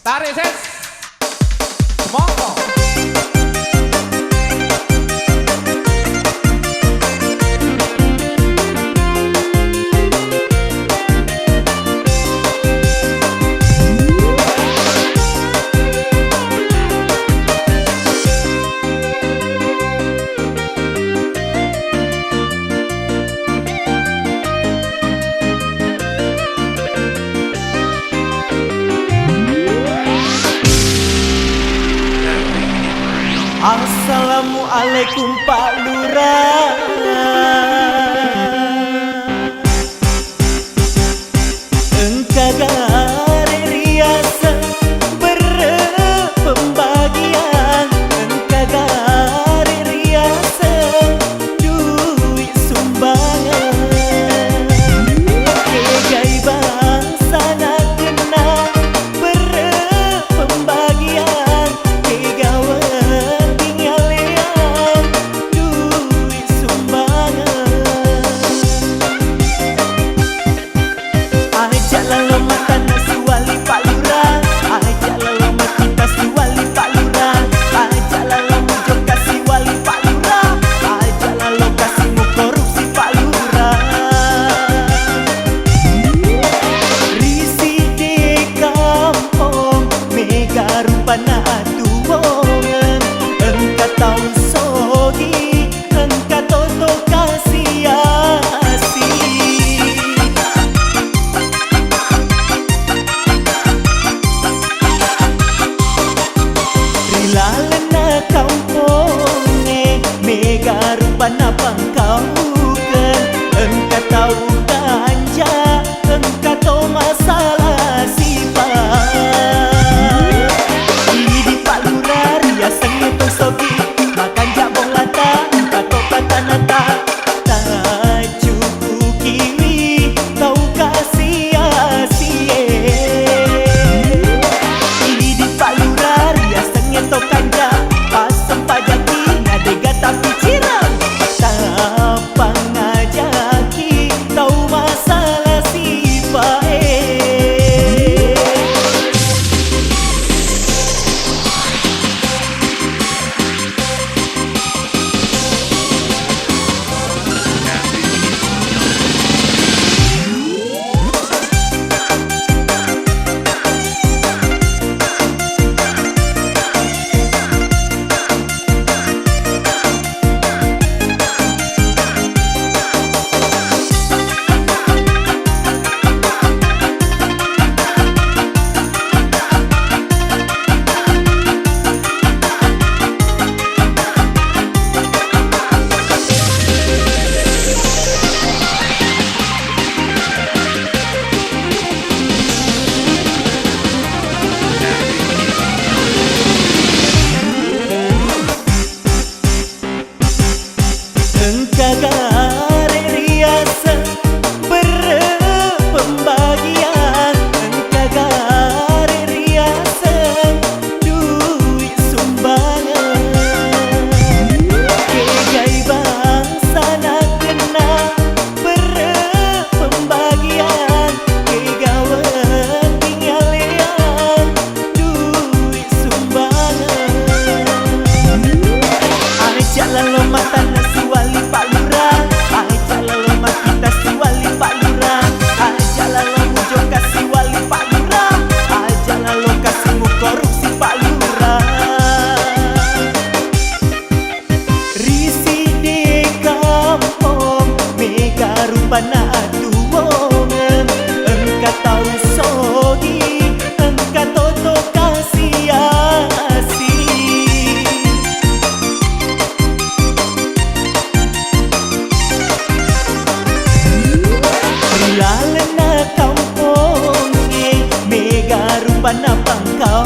Tarik ses. Monggo. Assalamualaikum Pak Lurah. Engkau gare riasa berpembagian, engkau gare riasa duit sumbangan. Kegai bangsa nak kena berpembagian, kegawan tinggal duit sumbangan. Ajaklah lomba tanah si wali Pak Lurah, ajaklah lomba kita si wali Pak Lurah, ajaklah lomba joka si wali Pak Lurah, ajaklah lokasi mu korupsi Pak Lurah. Risi di kampung mega rupana atuongan, engkau tahu sogi, engkau toto kasih asih. Rilalena kampung mega rupana pangkaukan, engkau tahu ganja, engkau tahu masalah sifat. Di Pak Lurah riasanya tu sogi, makan jabong lata, engkau tahu kata nata, tak cukup kiwi, tahu kasih asih. Di Pak Lurah riasanya tu kanja, pasang pajaki ngadega tapi cirang, tapang ngajaki, tahu masalah sifat. Engkau gare riasa berpembagian, engkau gare riasa duit sumbangan. Kegai bangsa nak kena berpembagian, kegawan tinggal duit sumbangan. Ajaklah lomba tanah si wali Pak Lurah, ajaklah lomba kita si wali Pak Lurah, ajaklah lomba joka si wali Pak Lurah, ajaklah lokasi mu korupsi Pak Lurah. Risi di kampung mega rupana atuongan, engkau tahu sogi, engkau toto kasih asih. Rilalena kampung mega rupana pangkau